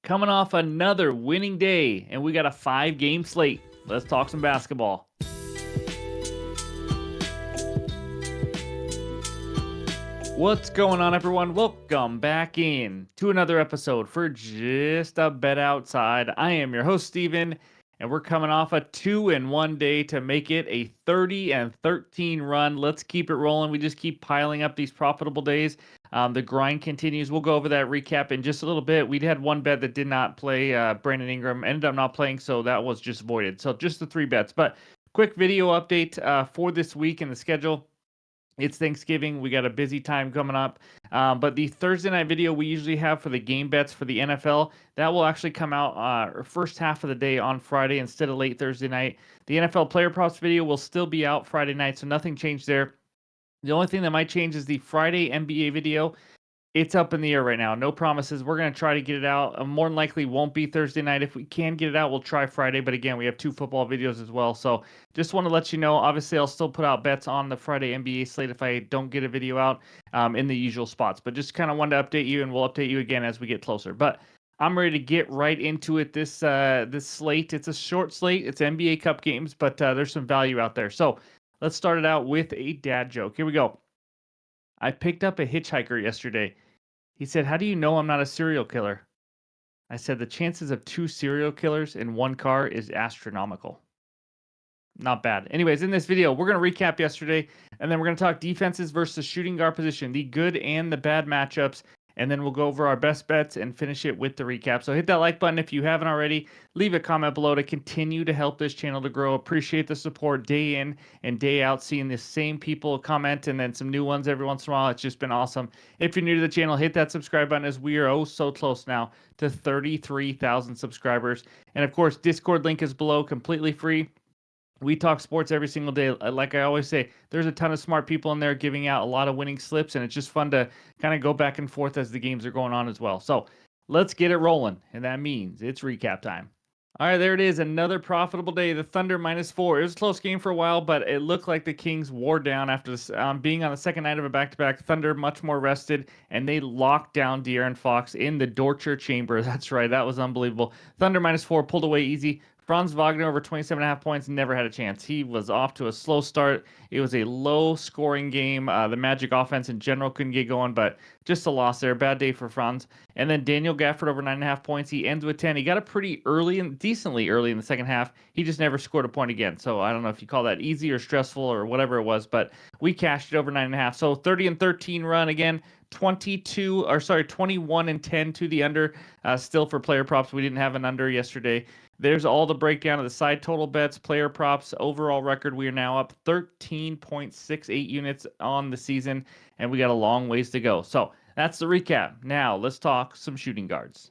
Coming off another winning day, and we got a 5-game slate. Let's talk some basketball. What's going on, everyone? Welcome back in to another episode for Just a Bet Outside. I am your host, Steven, and we're coming off a 2-1 day to make it a 30-13 run. Let's keep it rolling. We just keep piling up these profitable days. The grind continues. We'll go over that recap in just a little bit. We had one bet that did not play. Brandon Ingram ended up not playing, so that was just voided. So just the 3 bets. But quick video update for this week in the schedule. It's Thanksgiving. We got a busy time coming up. But the Thursday night video we usually have for the game bets for the NFL, that will actually come out first half of the day on Friday instead of late Thursday night. The NFL player props video will still be out Friday night, so nothing changed there. The only thing that might change is the Friday NBA video. It's up in the air right now. No promises. We're going to try to get it out. More than likely won't be Thursday night. If we can get it out, we'll try Friday. But again, we have 2 football videos as well. So just want to let you know, obviously, I'll still put out bets on the Friday NBA slate if I don't get a video out in the usual spots. But just kind of wanted to update you, and we'll update you again as we get closer. But I'm ready to get right into it. This slate, it's a short slate. It's NBA Cup games, but there's some value out there. So let's start it out with a dad joke. Here we go. I picked up a hitchhiker yesterday. He said, "How do you know I'm not a serial killer?" I said, "The chances of 2 serial killers in one car is astronomical." Not bad. Anyways, in this video, we're going to recap yesterday, and then we're going to talk defenses versus shooting guard position, the good and the bad matchups, and then we'll go over our best bets and finish it with the recap. So hit that like button if you haven't already. Leave a comment below to continue to help this channel to grow. Appreciate the support day in and day out, seeing the same people comment and then some new ones every once in a while. It's just been awesome. If you're new to the channel, hit that subscribe button, as we are oh so close now to 33,000 subscribers. And of course, Discord link is below, completely free. We talk sports every single day. Like I always say, there's a ton of smart people in there giving out a lot of winning slips, and it's just fun to kind of go back and forth as the games are going on as well. So let's get it rolling, and that means it's recap time. All right, there it is. Another profitable day. The Thunder -4. It was a close game for a while, but it looked like the Kings wore down after this, being on the second night of a back-to-back. Thunder much more rested, and they locked down De'Aaron Fox in the torture chamber. That's right. That was unbelievable. Thunder -4 pulled away easy. Franz Wagner over 27.5 points, never had a chance. He was off to a slow start. It was a low-scoring game. The Magic offense in general couldn't get going, but just a loss there. Bad day for Franz. And then Daniel Gafford over 9.5 points. He ends with 10. He got it pretty early and decently early in the second half. He just never scored a point again. So I don't know if you call that easy or stressful or whatever it was, but we cashed it over 9.5. So 30-13 run again. 21-10 to the under. Still for player props, we didn't have an under yesterday. There's all the breakdown of the side total bets, player props, overall record. We are now up 13.68 units on the season, and we got a long ways to go. So that's the recap. Now let's talk some shooting guards.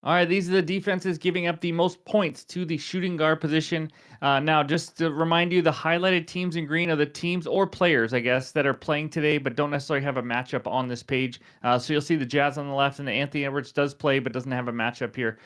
All right, these are the defenses giving up the most points to the shooting guard position. Now, just to remind you, the highlighted teams in green are the teams or players, I guess, that are playing today but don't necessarily have a matchup on this page. So you'll see the Jazz on the left, and the Anthony Edwards does play but doesn't have a matchup here.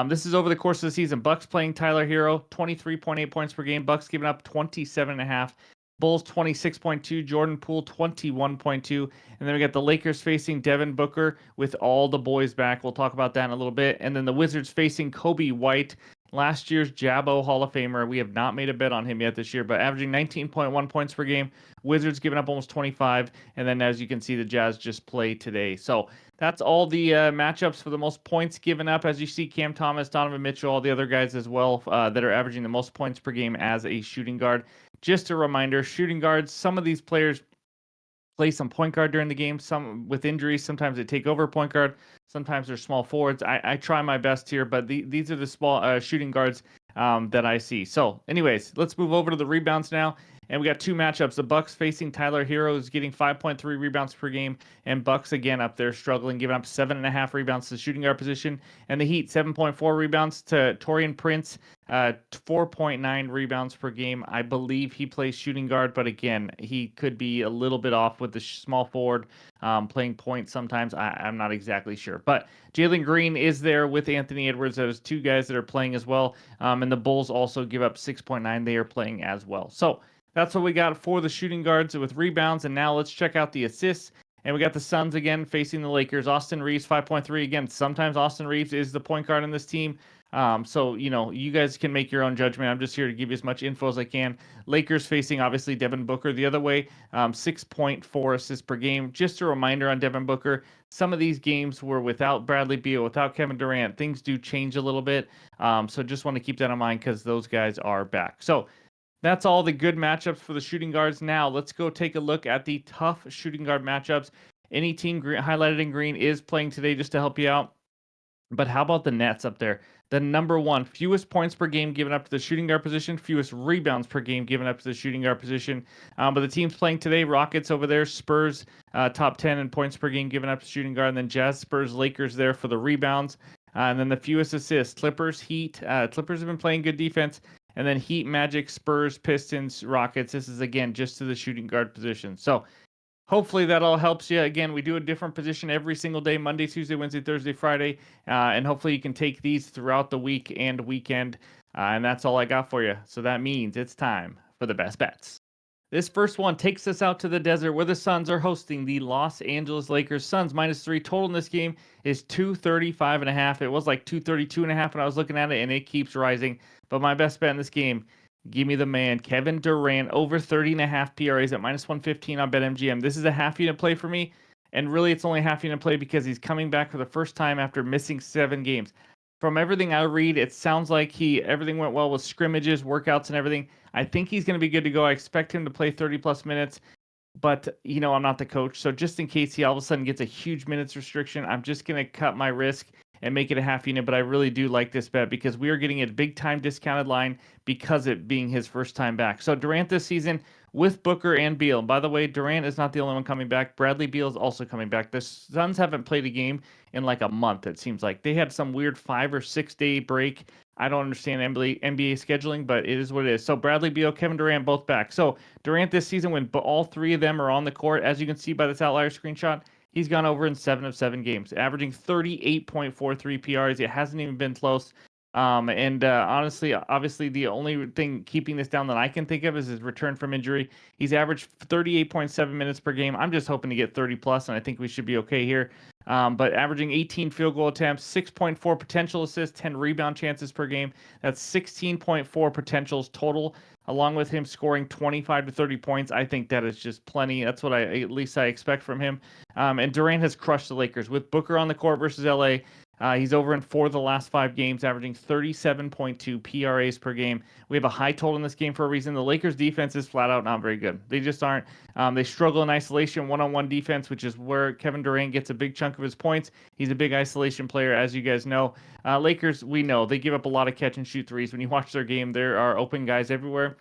This is over the course of the season. Bucks playing Tyler Hero, 23.8 points per game. Bucks giving up 27.5. Bulls 26.2, Jordan Poole 21.2, and then we got the Lakers facing Devin Booker with all the boys back. We'll talk about that in a little bit. And then the Wizards facing Kobe White, last year's Jabbo Hall of Famer. We have not made a bet on him yet this year, but averaging 19.1 points per game. Wizards giving up almost 25, and then as you can see, the Jazz just play today. So that's all the matchups for the most points given up. As you see, Cam Thomas, Donovan Mitchell, all the other guys as well that are averaging the most points per game as a shooting guard. Just a reminder, shooting guards, some of these players play some point guard during the game, some with injuries. Sometimes they take over point guard. Sometimes they're small forwards. I try my best here, but these are the small shooting guards that I see. So anyways, let's move over to the rebounds now. And we got 2 matchups. The Bucks facing Tyler Hero, is getting 5.3 rebounds per game, and Bucks again up there struggling, giving up 7.5 rebounds to the shooting guard position. And the Heat, 7.4 rebounds to Taurean Prince, 4.9 rebounds per game. I believe he plays shooting guard, but again, he could be a little bit off with the small forward playing point sometimes. I'm not exactly sure. But Jalen Green is there with Anthony Edwards. There's 2 guys that are playing as well. And the Bulls also give up 6.9. They are playing as well. So that's what we got for the shooting guards with rebounds. And now let's check out the assists. And we got the Suns again facing the Lakers. Austin Reeves 5.3 again. Sometimes Austin Reeves is the point guard on this team. So you guys can make your own judgment. I'm just here to give you as much info as I can. Lakers facing obviously Devin Booker the other way. 6.4 assists per game. Just a reminder on Devin Booker. Some of these games were without Bradley Beal, without Kevin Durant. Things do change a little bit. So just want to keep that in mind because those guys are back. So that's all the good matchups for the shooting guards. Now, let's go take a look at the tough shooting guard matchups. Any team highlighted in green is playing today just to help you out. But how about the Nets up there? The number one, fewest points per game given up to the shooting guard position, fewest rebounds per game given up to the shooting guard position. But the teams playing today, Rockets over there, Spurs top 10 in points per game given up to shooting guard, and then Jazz, Spurs, Lakers there for the rebounds. And then the fewest assists, Clippers, Heat. Clippers have been playing good defense. And then Heat, Magic, Spurs, Pistons, Rockets. This is, again, just to the shooting guard position. So hopefully that all helps you. Again, we do a different position every single day, Monday, Tuesday, Wednesday, Thursday, Friday. And hopefully you can take these throughout the week and weekend. And that's all I got for you. So that means it's time for the best bets. This first one takes us out to the desert where the Suns are hosting the Los Angeles Lakers. Suns -3 total in this game is 235.5. It was like 232.5 when I was looking at it, and it keeps rising. But my best bet in this game, give me the man, Kevin Durant, over 30.5 PRAs at -115 on BetMGM. This is a half unit play for me, and really it's only a half unit play because he's coming back for the first time after missing 7 games. From everything I read, it sounds like everything went well with scrimmages, workouts, and everything. I think he's going to be good to go. I expect him to play 30 plus minutes, but I'm not the coach. So just in case he all of a sudden gets a huge minutes restriction, I'm just going to cut my risk and make it a half unit. But I really do like this bet because we are getting a big time discounted line because it being his first time back. So Durant this season with Booker and Beal. By the way, Durant is not the only one coming back. Bradley Beal is also coming back. The Suns haven't played a game in like a month, it seems like. They had some weird 5 or 6 day break. I don't understand NBA scheduling, but it is what it is. So Bradley Beal, Kevin Durant, both back. So Durant this season, when all 3 of them are on the court, as you can see by this outlier screenshot, he's gone over in 7 of 7 games, averaging 38.43 PRs. It hasn't even been close. Honestly, obviously, the only thing keeping this down that I can think of is his return from injury. He's averaged 38.7 minutes per game. I'm just hoping to get 30 plus, and I think we should be okay here. But averaging 18 field goal attempts, 6.4 potential assists, 10 rebound chances per game. That's 16.4 potentials total, along with him scoring 25 to 30 points. I think that is just plenty. That's what at least I expect from him. And Durant has crushed the Lakers with Booker on the court versus LA. He's over in 4 of the last 5 games, averaging 37.2 PRAs per game. We have a high total in this game for a reason. The Lakers' defense is flat out not very good. They just aren't. They struggle in isolation, one-on-one defense, which is where Kevin Durant gets a big chunk of his points. He's a big isolation player, as you guys know. Lakers, we know, they give up a lot of catch-and-shoot threes. When you watch their game, there are open guys everywhere.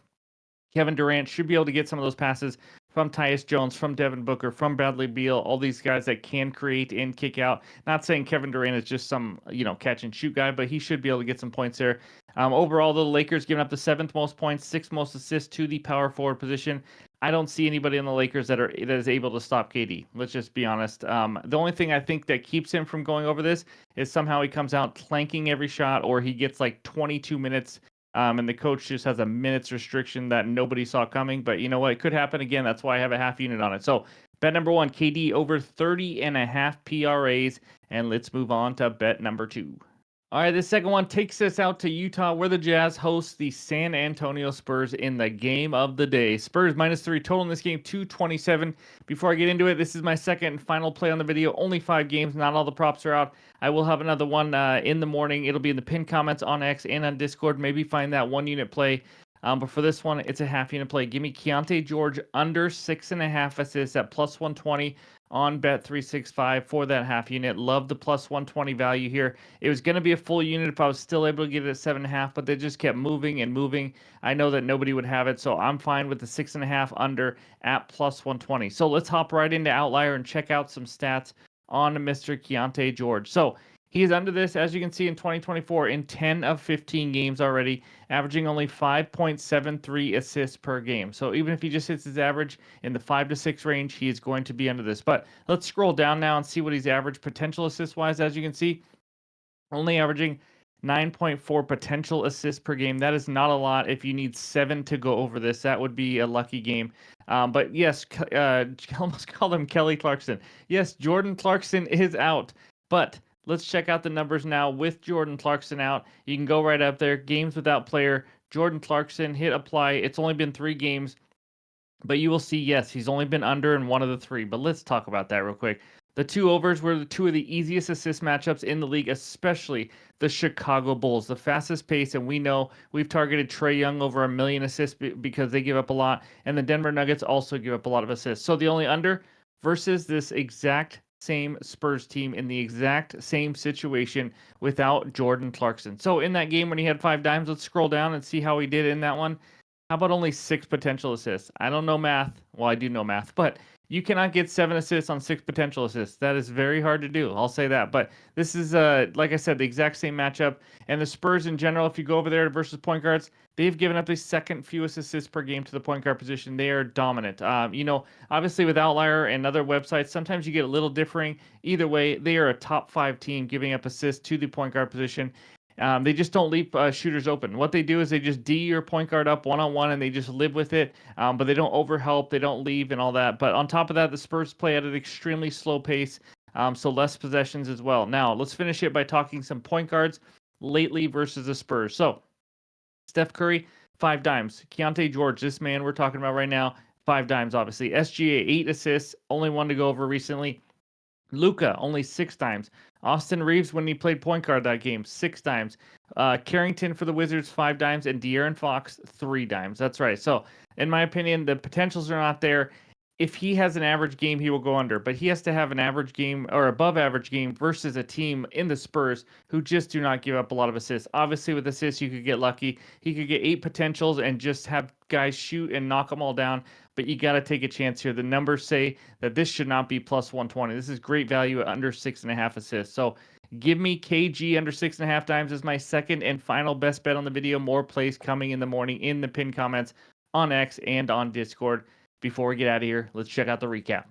Kevin Durant should be able to get some of those passes from Tyus Jones, from Devin Booker, from Bradley Beal, all these guys that can create and kick out. Not saying Kevin Durant is just some, catch and shoot guy, but he should be able to get some points there. Overall, the Lakers giving up the 7th most points, 6th most assists to the power forward position. I don't see anybody in the Lakers that is able to stop KD. Let's just be honest. The only thing I think that keeps him from going over this is somehow he comes out clanking every shot, or he gets like 22 minutes and the coach just has a minutes restriction that nobody saw coming. But you know what? It could happen again. That's why I have a half unit on it. So bet number 1, KD over 30.5 PRAs. And let's move on to bet number 2. All right, this second one takes us out to Utah, where the Jazz host the San Antonio Spurs in the game of the day. Spurs -3 total in this game, 227. Before I get into it, this is my second and final play on the video. Only 5 games, not all the props are out. I will have another one in the morning. It'll be in the pinned comments on X and on Discord. Maybe find that 1 unit play. But for this one, it's a half unit play. Give me Keontae George under 6.5 assists at +120 on Bet365 for that half unit. Love the +120 value here. It was going to be a full unit if I was still able to get it at 7.5, but they just kept moving and moving. I know that nobody would have it, so I'm fine with the 6.5 under at +120. So let's hop right into Outlier and check out some stats on Mr. Keontae George. So he is under this, as you can see, in 2024 in 10 of 15 games already, averaging only 5.73 assists per game. So even if he just hits his average in the 5 to 6 range, he is going to be under this. But let's scroll down now and see what he's averaged potential assist-wise. As you can see, only averaging 9.4 potential assists per game. That is not a lot. If you need 7 to go over this, that would be a lucky game. But yes, almost called him Kelly Clarkson. Yes, Jordan Clarkson is out. But let's check out the numbers now with Jordan Clarkson out. You can go right up there. Games without player. Jordan Clarkson, hit apply. It's only been 3 games. But you will see, yes, he's only been under in one of the 3. But let's talk about that real quick. The 2 overs were the 2 of the easiest assist matchups in the league, especially the Chicago Bulls, the fastest pace. And we know we've targeted Trae Young over 1 million assists because they give up a lot. And the Denver Nuggets also give up a lot of assists. So the only under versus this exact same Spurs team in the exact same situation without Jordan Clarkson. So in that game when he had 5 dimes, let's scroll down and see how he did in that one. How about only 6 potential assists? I don't know math. Well, I do know math, but you cannot get 7 assists on 6 potential assists. That is very hard to do. I'll say that. But this is, like I said, the exact same matchup. And the Spurs in general, if you go over there versus point guards, they've given up the second fewest assists per game to the point guard position. They are dominant. Obviously with OUTLIER and other websites, sometimes you get a little differing. Either way, they are a top 5 team giving up assists to the point guard position. They just don't leave shooters open. What they do is they just D your point guard up one-on-one and they just live with it, but they don't overhelp, they don't leave and all that. But on top of that, the Spurs play at an extremely slow pace, so less possessions as well. Now, let's finish it by talking some point guards lately versus the Spurs. So, Steph Curry, 5 dimes. Keontae George, this man we're talking about right now, 5 dimes, obviously. SGA, 8 assists, only one to go over recently. Luca only 6 times. Austin Reeves, when he played point guard that game, 6 times. Carrington for the Wizards, 5 times. And De'Aaron Fox, 3 times. That's right. So, in my opinion, the potentials are not there. If he has an average game, he will go under. But he has to have an average game or above average game versus a team in the Spurs who just do not give up a lot of assists. Obviously, with assists, you could get lucky. He could get 8 potentials and just have guys shoot and knock them all down. But you got to take a chance here. The numbers say that this should not be plus 120. This is great value at under 6.5 assists. So give me KG under 6.5 times as my second and final best bet on the video. More plays coming in the morning in the pinned comments on X and on Discord. Before we get out of here, let's check out the recap.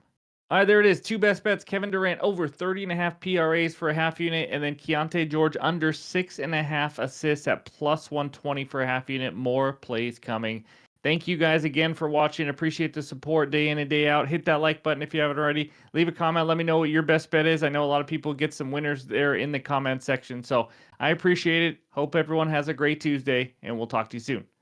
All right, there it is. 2 best bets. Kevin Durant over 30.5 PRAs for a half unit, and then Keontae George under 6.5 assists at plus 120 for a half unit. More plays coming. Thank you guys again for watching. Appreciate the support day in and day out. Hit that like button if you haven't already. Leave a comment. Let me know what your best bet is. I know a lot of people get some winners there in the comment section. So I appreciate it. Hope everyone has a great Tuesday, and we'll talk to you soon.